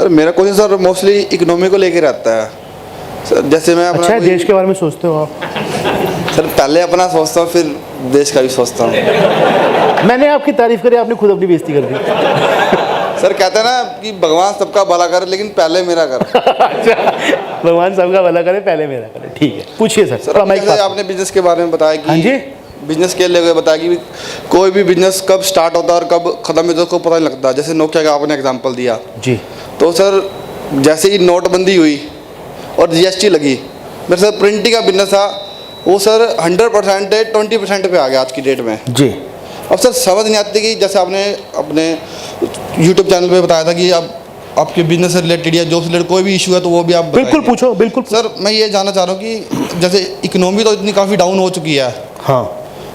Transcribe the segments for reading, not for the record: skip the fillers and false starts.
Sir मेरा question sir mostly economy को लेके रहता है सर। जैसे मैं अपना अच्छा देश के बारे में सोचते हो आप? सर पहले अपना सोचता हूँ, फिर देश का भी सोचता हूँ। मैंने आपकी तारीफ करी, आपने खुद अपनी बेइज्जती कर दी। सर कहते हैं ना कि भगवान सबका भला करे लेकिन पहले मेरा कर। अच्छा, भगवान सबका भला करे पहले मेरा करे, ठीक है, पूछिए सर। सर जैसे आपने बिजनेस के बारे में बताया कि हाँ जी, बिजनेस के लिए बताया कि कोई भी बिजनेस कब स्टार्ट होता है और कब खत्म होता है उसको पता नहीं लगता। जैसे नोकिया का आपने एग्जांपल दिया जी। तो सर जैसे ही नोटबंदी हुई और जीएसटी लगी, मेरे सर प्रिंटिंग का बिजनेस था वो सर 100% 20% पे आ गया आज की डेट में जी। अब सर समझ नहीं आती कि जैसे आपने अपने यूट्यूब चैनल पे बताया था कि अब आपके बिजनेस से रिलेटेड या जॉब से रिलेटेड कोई भी इशू है तो वो भी आप बिल्कुल पूछो, बिल्कुल। सर मैं ये जानना चाह रहा हूँ कि जैसे इकोनॉमी तो इतनी काफ़ी डाउन हो चुकी है, हाँ,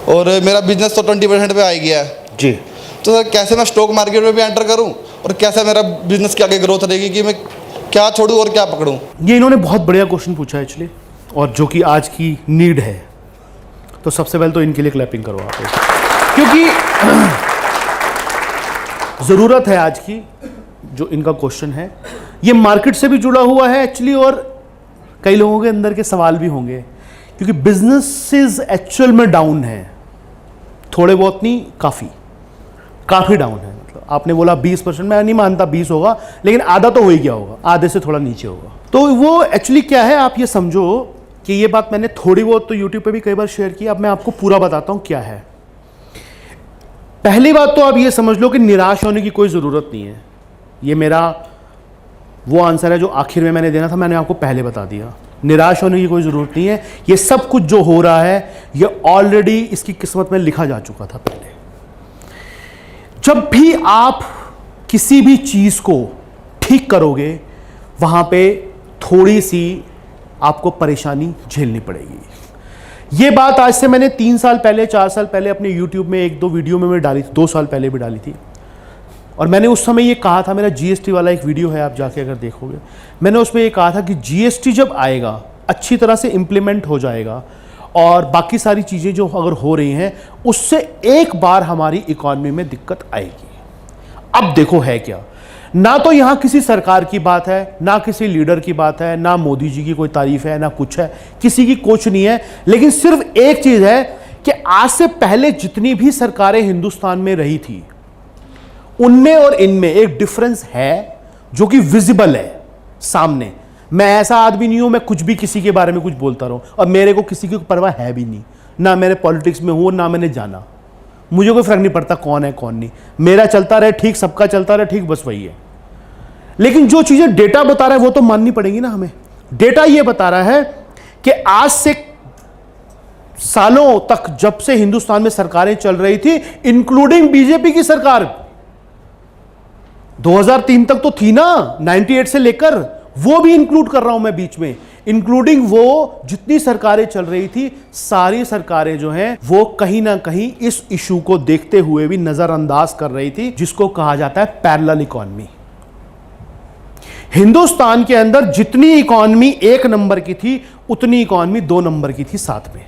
और मेरा बिजनेस तो 20% पे आ गया है जी। तो सर कैसे मैं स्टॉक मार्केट में भी एंटर करूं और कैसे मेरा बिजनेस की आगे ग्रोथ रहेगी कि मैं क्या छोड़ूं और क्या पकड़ूं? ये इन्होंने बहुत बढ़िया क्वेश्चन पूछा है एक्चुअली, और जो कि आज की नीड है। तो सबसे पहले तो इनके लिए क्लैपिंग करो आप, क्योंकि ज़रूरत है आज की। जो इनका क्वेश्चन है ये मार्केट से भी जुड़ा हुआ है एक्चुअली, और कई लोगों के अंदर के सवाल भी होंगे, क्योंकि बिजनेसेस एक्चुअल में डाउन है, थोड़े बहुत नहीं, काफ़ी डाउन है। मतलब आपने बोला 20%, मैं नहीं मानता 20 होगा, लेकिन आधा तो हो ही गया होगा, आधे से थोड़ा नीचे होगा। तो वो एक्चुअली क्या है, आप ये समझो कि ये बात मैंने थोड़ी बहुत तो यूट्यूब पे भी कई बार शेयर की, अब मैं आपको पूरा बताता हूँ क्या है। पहली बात तो आप ये समझ लो कि निराश होने की कोई ज़रूरत नहीं है। ये मेरा वो आंसर है जो आखिर में मैंने देना था, मैंने आपको पहले बता दिया। निराश होने की कोई ज़रूरत नहीं है। ये सब कुछ जो हो रहा है ये ऑलरेडी इसकी किस्मत में लिखा जा चुका था पहले। जब भी आप किसी भी चीज़ को ठीक करोगे वहाँ पे थोड़ी सी आपको परेशानी झेलनी पड़ेगी। ये बात आज से मैंने 3 साल पहले, 4 साल पहले अपने YouTube में 1-2 वीडियो में मैं डाली थी, 2 साल पहले भी डाली थी। और मैंने उस समय ये कहा था, मेरा जीएसटी वाला एक वीडियो है, आप जाके अगर देखोगे, मैंने उसमें ये कहा था कि जीएसटी जब आएगा, अच्छी तरह से इम्प्लीमेंट हो जाएगा और बाकी सारी चीज़ें जो अगर हो रही हैं उससे एक बार हमारी इकॉनमी में दिक्कत आएगी। अब देखो है क्या, ना तो यहाँ किसी सरकार की बात है, ना किसी लीडर की बात है, ना मोदी जी की कोई तारीफ है, ना कुछ है, किसी की कुछ नहीं है, लेकिन सिर्फ एक चीज़ है कि आज से पहले जितनी भी सरकारें हिंदुस्तान में रही थी उनमें और इनमें एक डिफरेंस है जो कि विजिबल है सामने। मैं ऐसा आदमी नहीं हूं मैं कुछ भी किसी के बारे में कुछ बोलता रहूं, और मेरे को किसी की परवाह है भी नहीं, ना मेरे पॉलिटिक्स में हूं ना मैंने जाना, मुझे कोई फर्क नहीं पड़ता कौन है कौन नहीं, मेरा चलता रहे ठीक, सबका चलता रहे ठीक, बस वही है। लेकिन जो चीजें डेटा बता रहा है वो तो माननी पड़ेगी ना हमें। डेटा ये बता रहा है कि आज से सालों तक जब से हिंदुस्तान में सरकारें चल रही थी, इंक्लूडिंग बीजेपी की सरकार, 2003 तक तो थी ना, 98 से लेकर, वो भी इंक्लूड कर रहा हूं मैं बीच में, इंक्लूडिंग वो जितनी सरकारें चल रही थी, सारी सरकारें जो हैं वो कहीं ना कहीं इस इशू को देखते हुए भी नजरअंदाज कर रही थी, जिसको कहा जाता है पैरेलल इकॉनमी। हिंदुस्तान के अंदर जितनी इकॉनमी 1 नंबर की थी उतनी इकॉनमी 2 नंबर की थी, साथ में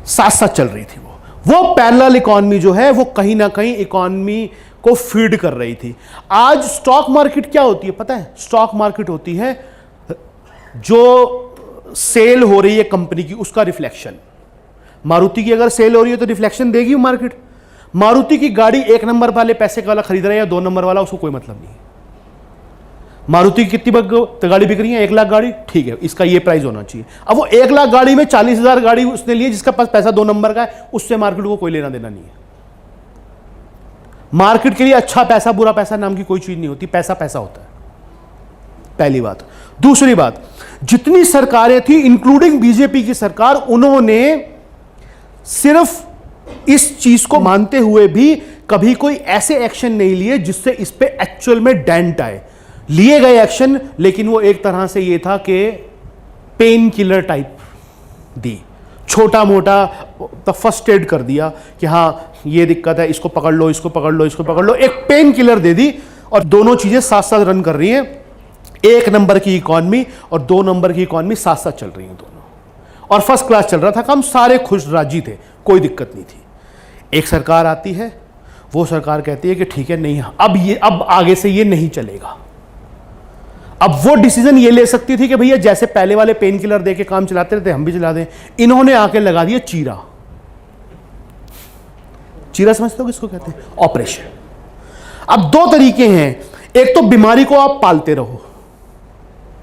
साथ साथ चल रही थी। वो पैरेलल इकॉनमी जो है वो कहीं ना कहीं इकॉनमी को फीड कर रही थी। आज स्टॉक मार्केट क्या होती है पता है? स्टॉक मार्केट होती है जो सेल हो रही है कंपनी की, उसका रिफ्लेक्शन। मारुति की अगर सेल हो रही है तो रिफ्लेक्शन देगी मार्केट। मारुति की गाड़ी 1 नंबर वाले पैसे का वाला खरीद रहा है या 2 नंबर वाला, उसको कोई मतलब नहीं। मारुति की कितनी गाड़ी बिक रही है? 1 लाख गाड़ी, ठीक है, इसका ये प्राइस होना चाहिए। अब वो 1 लाख गाड़ी में 40,000 गाड़ी उसने लिए, जिसका पास पैसा 2 नंबर का है, उससे मार्केट को कोई लेना देना नहीं है। मार्केट के लिए अच्छा पैसा बुरा पैसा नाम की कोई चीज नहीं होती, पैसा पैसा होता है, पहली बात। दूसरी बात, जितनी सरकारें थी इंक्लूडिंग बीजेपी की सरकार, उन्होंने सिर्फ इस चीज को मानते हुए भी कभी कोई ऐसे एक्शन नहीं लिए जिससे इस पे एक्चुअल में डेंट आए। लिए गए एक्शन, लेकिन वो एक तरह से ये था कि पेन किलर टाइप दी, छोटा मोटा तो फर्स्ट एड कर दिया कि हाँ ये दिक्कत है, इसको पकड़ लो, इसको पकड़ लो, इसको पकड़ लो, एक पेन किलर दे दी। और दोनों चीजें साथ साथ रन कर रही हैं, 1 नंबर की इकॉनमी और 2 नंबर की इकॉनमी साथ साथ चल रही हैं दोनों, और फर्स्ट क्लास चल रहा था, हम सारे खुश राजी थे, कोई दिक्कत नहीं थी। एक सरकार आती है, वो सरकार कहती है कि ठीक है, नहीं, अब आगे से ये नहीं चलेगा। अब वो डिसीजन ये ले सकती थी कि भैया जैसे पहले वाले पेन किलर दे के काम चलाते रहते हम भी चला दें, इन्होंने आके लगा दिया चीरा। चीरा समझते हो किसको कहते हैं? ऑपरेशन। अब दो तरीके हैं, एक तो बीमारी को आप पालते रहो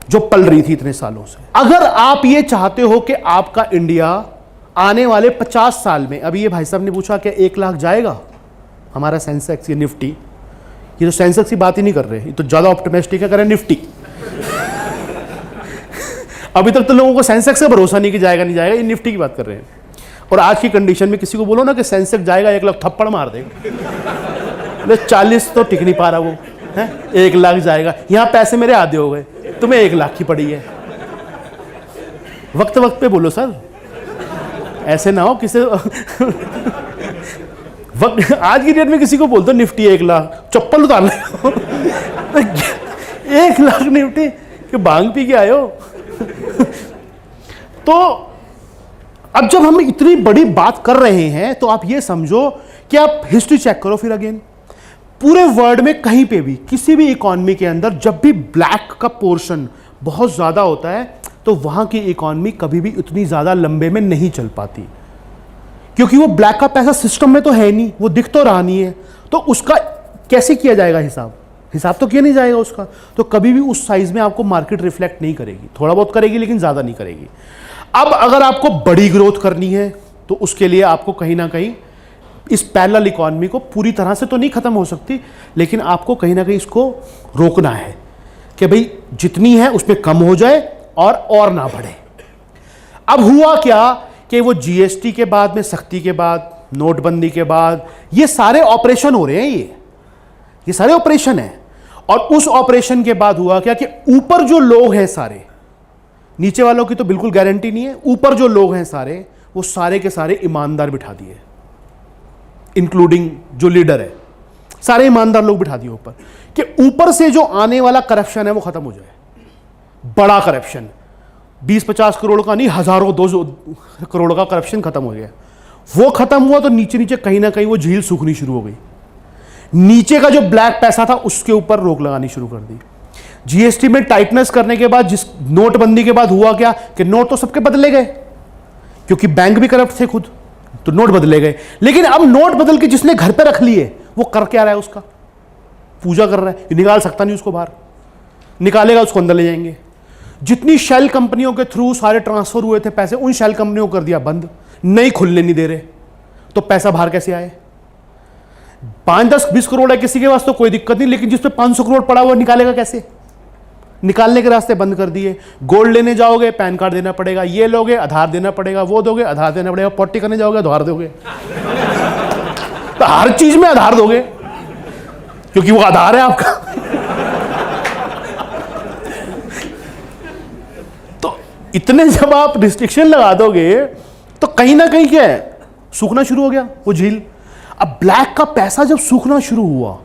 जो पल रही थी इतने सालों से। अगर आप ये चाहते हो कि आपका इंडिया आने वाले 50 साल में, अभी ये भाई साहब ने पूछा कि 1 लाख जाएगा हमारा सेंसेक्स, ये निफ्टी, ये तो सेंसेक्स की बात ही नहीं कर रहे, ये तो ज्यादा ऑप्टिमिस्टिक है, करें निफ्टी। अभी तक तो लोगों को सेंसेक्स से भरोसा नहीं कि जाएगा नहीं जाएगा, ये निफ्टी की बात कर रहे हैं। और आज की कंडीशन में किसी को बोलो ना कि सेंसेक्स जाएगा, 1 लाख थप्पड़ मार देगा। 40 तो टिक नहीं पा रहा वो है, 1 लाख जाएगा, यहां पैसे मेरे आधे हो गए, तुम्हें 1 लाख की पड़ी है। वक्त वक्त पे बोलो सर, ऐसे ना हो किसी वक्त। आज की डेट में किसी को बोल दो निफ्टी 1 लाख, चप्पल उतार ले। 1 लाख निफ्टी कि भांग पी के आए हो। तो अब जब हम इतनी बड़ी बात कर रहे हैं तो आप ये समझो कि आप हिस्ट्री चेक करो फिर अगेन, पूरे वर्ल्ड में कहीं पे भी किसी भी इकोनॉमी के अंदर जब भी ब्लैक का पोर्शन बहुत ज्यादा होता है तो वहां की इकोनॉमी कभी भी उतनी ज्यादा लंबे में नहीं चल पाती, क्योंकि वो ब्लैक का पैसा सिस्टम में तो है नहीं, वो दिख तो रहा नहीं है, तो उसका कैसे किया जाएगा हिसाब तो किया नहीं जाएगा उसका, तो कभी भी उस साइज में आपको मार्केट रिफ्लेक्ट नहीं करेगी, थोड़ा बहुत करेगी लेकिन ज्यादा नहीं करेगी। अब अगर आपको बड़ी ग्रोथ करनी है तो उसके लिए आपको कहीं ना कहीं इस पैरेलल इकोनॉमी को पूरी तरह से तो नहीं खत्म हो सकती, लेकिन आपको कहीं ना कहीं इसको रोकना है कि भाई जितनी है उसमें कम हो जाए और ना बढ़े। अब हुआ क्या कि वो जीएसटी के बाद में, सख्ती के बाद, नोटबंदी के बाद ये सारे ऑपरेशन हो रहे हैं, ये सारे ऑपरेशन हैं। और उस ऑपरेशन के बाद हुआ क्या कि ऊपर जो लोग हैं सारे, नीचे वालों की तो बिल्कुल गारंटी नहीं है, ऊपर जो लोग हैं सारे, वो सारे के सारे ईमानदार बिठा दिए, इंक्लूडिंग जो लीडर है, सारे ईमानदार लोग बिठा दिए ऊपर, कि ऊपर से जो आने वाला करप्शन है वो खत्म हो जाए। बड़ा करप्शन 20-50 करोड़ का नहीं, हजारों 200 करोड़ का करप्शन खत्म हो गया। वो खत्म हुआ तो नीचे नीचे कहीं ना कहीं वो झील सूखनी शुरू हो गई, नीचे का जो ब्लैक पैसा था उसके ऊपर रोक लगानी शुरू कर दी। जीएसटी में टाइटनेस करने के बाद, जिस नोटबंदी के बाद हुआ क्या कि नोट तो सबके बदले गए, क्योंकि बैंक भी करप्ट थे खुद, तो नोट बदले गए। लेकिन अब नोट बदल के जिसने घर पे रख लिए वो कर क्या रहा है, उसका पूजा कर रहा है, निकाल सकता नहीं उसको बाहर, निकालेगा उसको अंदर ले जाएंगे। जितनी शेल कंपनियों के थ्रू सारे ट्रांसफर हुए थे पैसे, उन शेल कंपनियों को कर दिया बंद, नहीं खुलने नहीं दे रहे, तो पैसा बाहर कैसे आए? 5-10-20 करोड़ है किसी के पास तो कोई दिक्कत नहीं, लेकिन जिस पे 500 करोड़ पड़ा हुआ निकालेगा कैसे? निकालने के रास्ते बंद कर दिए। गोल्ड लेने जाओगे पैन कार्ड देना पड़ेगा, ये लोगे आधार देना पड़ेगा, वो दोगे आधार देना पड़ेगा, पॉटी करने जाओगे आधार दोगे, तो हर चीज में आधार दोगे क्योंकि वो आधार है आपका। तो इतने जब आप रिस्ट्रिक्शन लगा दोगे तो कहीं ना कहीं क्या है, सूखना शुरू हो गया वो झील। अब ब्लैक का पैसा जब सूखना शुरू हुआ,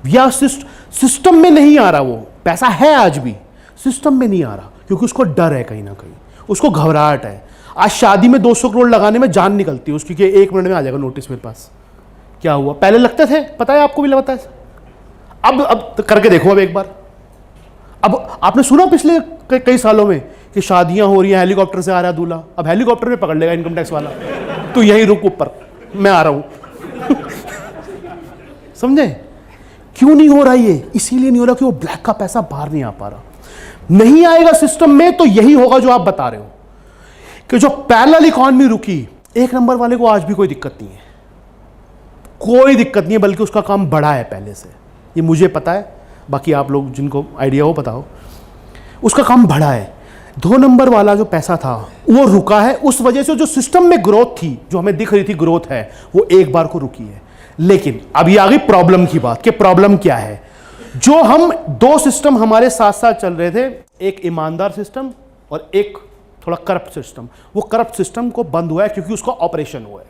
या सिस्टम में नहीं आ रहा, वो पैसा है आज भी सिस्टम में नहीं आ रहा, क्योंकि उसको डर है, कहीं ना कहीं उसको घबराहट है। आज शादी में 200 करोड़ लगाने में जान निकलती है उसकी कि 1 मिनट में आ जाएगा नोटिस मेरे पास। क्या हुआ? पहले लगते थे, पता है आपको भी लगता है, अब तो करके देखो अब एक बार। अब आपने सुना पिछले कई सालों में कि शादियां हो रही हैं, हेलीकॉप्टर से आ रहा है दूल्हा, अब हेलीकॉप्टर में पकड़ लेगा इनकम टैक्स वाला, तो यही रुक ऊपर, मैं आ रहा हूं। समझे क्यों नहीं हो रहा ये? इसीलिए नहीं हो रहा कि वो ब्लैक का पैसा बाहर नहीं आ पा रहा। नहीं आएगा सिस्टम में तो यही होगा जो आप बता रहे हो कि जो पैरेलल इकोनॉमी रुकी, 1 नंबर वाले को आज भी कोई दिक्कत नहीं है, कोई दिक्कत नहीं है, बल्कि उसका काम बढ़ा है पहले से, ये मुझे पता है, बाकी आप लोग जिनको आइडिया हो बताओ, उसका काम बढ़ा है। 2 नंबर वाला जो पैसा था वो रुका है, उस वजह से जो सिस्टम में ग्रोथ थी, जो हमें दिख रही थी ग्रोथ है, वो एक बार को रुकी है। लेकिन अभी आ गई प्रॉब्लम की बात कि प्रॉब्लम क्या है। जो हम 2 सिस्टम हमारे साथ साथ चल रहे थे, एक ईमानदार सिस्टम और एक थोड़ा करप्ट सिस्टम, वो करप्ट सिस्टम को बंद हुआ है क्योंकि उसका ऑपरेशन हुआ है।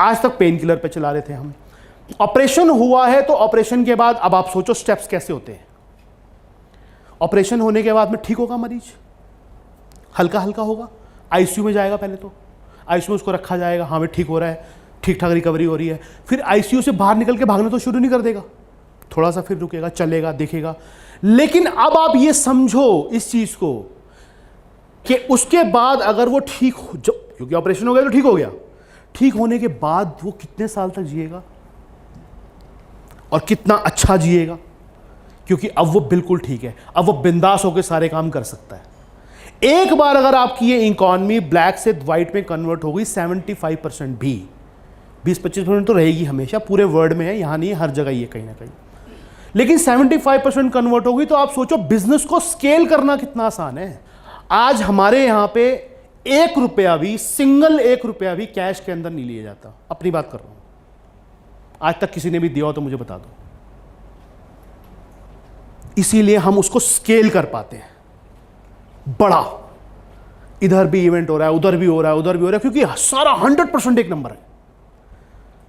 आज तक पेन किलर पे चला रहे थे हम, ऑपरेशन हुआ है, तो ऑपरेशन के बाद अब आप सोचो स्टेप्स कैसे होते हैं। ऑपरेशन होने के बाद में ठीक होगा मरीज, हल्का हल्का होगा, आईसीयू में जाएगा, पहले तो आईसीयू में उसको रखा जाएगा, हाँ भाई ठीक हो रहा है, ठीक ठाक रिकवरी हो रही है, फिर आईसीयू से बाहर निकल के भागना तो शुरू नहीं कर देगा, थोड़ा सा फिर रुकेगा, चलेगा, देखेगा। लेकिन अब आप ये समझो इस चीज को कि उसके बाद अगर वो ठीक हो, क्योंकि ऑपरेशन हो गया तो ठीक हो गया, ठीक होने के बाद वो कितने साल तक जिएगा और कितना अच्छा जिएगा, क्योंकि अब वो बिल्कुल ठीक है, अब वो बिंदास होकर सारे काम कर सकता है। एक बार अगर आपकी ये इकॉनमी ब्लैक से व्हाइट में कन्वर्ट हो गई, 75% भी, 20-25% तो रहेगी हमेशा, पूरे वर्ल्ड में है, यहां नहीं है, हर जगह ये कहीं ना कहीं, लेकिन 75% कन्वर्ट हो गई, तो आप सोचो बिजनेस को स्केल करना कितना आसान है। आज हमारे यहां पे 1 रुपया भी, सिंगल 1 रुपया भी कैश के अंदर नहीं लिया जाता, अपनी बात कर रहा हूं, आज तक किसी ने भी दिया हो तो मुझे बता दो। इसीलिए हम उसको स्केल कर पाते हैं, बड़ा, इधर भी इवेंट हो रहा है, उधर भी हो रहा है, उधर भी हो रहा है, क्योंकि सारा 100% एक नंबर है।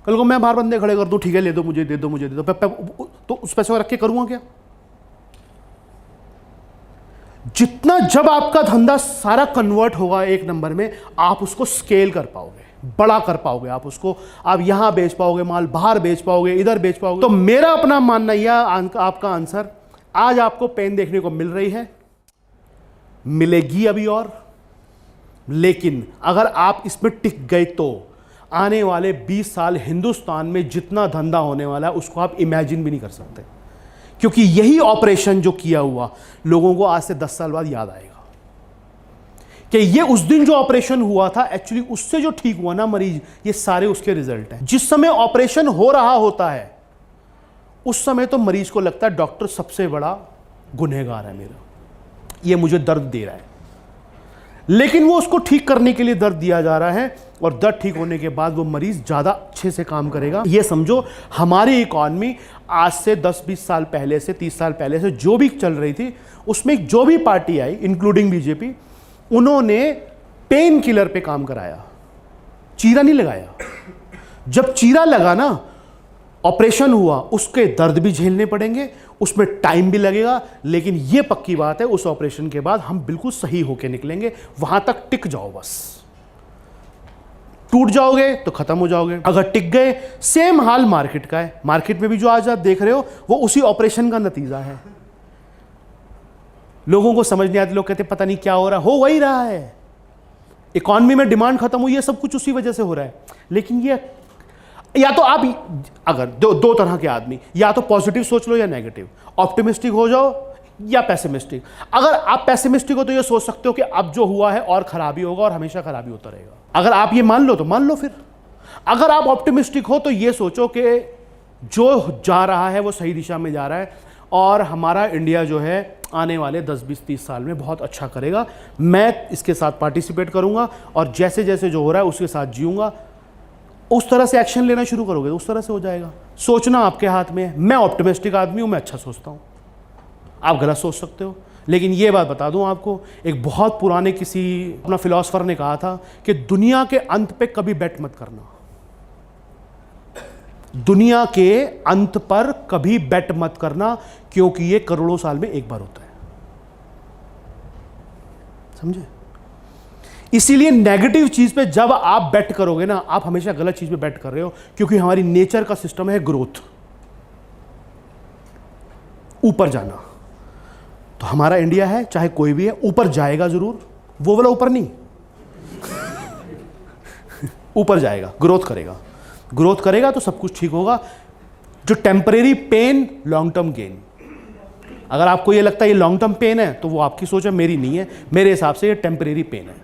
कल को मैं बाहर बंदे खड़े कर दूं, ठीक है ले दो मुझे, दे दो मुझे, दे दो, तो उस पैसे को रख के करूंगा क्या? जितना जब आपका धंधा सारा कन्वर्ट होगा एक नंबर में, आप उसको स्केल कर पाओगे, बड़ा कर पाओगे, आप उसको, आप यहां बेच पाओगे माल, बाहर बेच पाओगे, इधर बेच पाओगे। तो मेरा अपना मानना यह, आपका आंसर, आज आपको पेन देखने को मिल रही है, मिलेगी अभी और, लेकिन अगर आप इसमें टिक गए तो आने वाले 20 साल हिंदुस्तान में जितना धंधा होने वाला है उसको आप इमेजिन भी नहीं कर सकते, क्योंकि यही ऑपरेशन जो किया हुआ लोगों को आज से 10 साल बाद याद आएगा कि ये उस दिन जो ऑपरेशन हुआ था, एक्चुअली उससे जो ठीक हुआ ना मरीज, ये सारे उसके रिजल्ट हैं। जिस समय ऑपरेशन हो रहा होता है उस समय तो मरीज को लगता है डॉक्टर सबसे बड़ा गुनहगार है मेरा, ये मुझे दर्द दे रहा है, लेकिन वो उसको ठीक करने के लिए दर्द दिया जा रहा है, और दर्द ठीक होने के बाद वो मरीज ज़्यादा अच्छे से काम करेगा। ये समझो हमारी इकॉनमी आज से 10-20 साल पहले से, 30 साल पहले से जो भी चल रही थी, उसमें जो भी पार्टी आई इंक्लूडिंग बीजेपी, उन्होंने पेन किलर पे काम कराया, चीरा नहीं लगाया। जब चीरा लगा ना, ऑपरेशन हुआ, उसके दर्द भी झेलने पड़ेंगे, उसमें टाइम भी लगेगा, लेकिन ये पक्की बात है उस ऑपरेशन के बाद हम बिल्कुल सही होके निकलेंगे। वहां तक टिक जाओ बस, टूट जाओगे तो खत्म हो जाओगे। अगर टिक गए, सेम हाल मार्केट का है, मार्केट में भी जो आज आप देख रहे हो वो उसी ऑपरेशन का नतीजा है। लोगों को समझ नहीं आती, लोग कहते पता नहीं क्या हो रहा है, हो वही रहा है, इकॉनमी में डिमांड खत्म हुई है, सब कुछ उसी वजह से हो रहा है। लेकिन ये, या तो आप, अगर दो तरह के आदमी, या तो पॉजिटिव सोच लो या नेगेटिव, ऑप्टिमिस्टिक हो जाओ या पैसिमिस्टिक। अगर आप पैसिमिस्टिक हो तो ये सोच सकते हो कि अब जो हुआ है और खराबी होगा और हमेशा खराबी होता रहेगा। अगर आप ये मान लो तो मान लो फिर। अगर आप ऑप्टिमिस्टिक हो तो ये सोचो कि जो जा रहा है वो सही दिशा में जा रहा है और हमारा इंडिया जो है आने वाले 10-20-30 साल में बहुत अच्छा करेगा, मैं इसके साथ पार्टिसिपेट करूंगा और जैसे जैसे जो हो रहा है उसके साथ जीऊंगा। उस तरह से एक्शन लेना शुरू करोगे तो उस तरह से हो जाएगा। सोचना आपके हाथ में है। मैं ऑप्टिमिस्टिक आदमी हूं, मैं अच्छा सोचता हूं, आप गलत सोच सकते हो। लेकिन ये बात बता दूं आपको, एक बहुत पुराने किसी अपना फिलोसफर ने कहा था कि दुनिया के अंत पे कभी बेट मत करना। दुनिया के अंत पर कभी बेट मत करना, क्योंकि ये करोड़ों साल में एक बार होता है, समझे? इसीलिए नेगेटिव चीज पे जब आप बेट करोगे ना, आप हमेशा गलत चीज पे बेट कर रहे हो, क्योंकि हमारी नेचर का सिस्टम है ग्रोथ, ऊपर जाना। तो हमारा इंडिया है, चाहे कोई भी है, ऊपर जाएगा जरूर, वो वाला ऊपर नहीं ऊपर जाएगा, ग्रोथ करेगा। ग्रोथ करेगा तो सब कुछ ठीक होगा। जो temporary pain, long term gain. अगर आपको ये लगता है ये लॉन्ग टर्म पेन है तो वो आपकी सोच है, मेरी नहीं है। मेरे हिसाब से ये टेम्परेरी पेन है।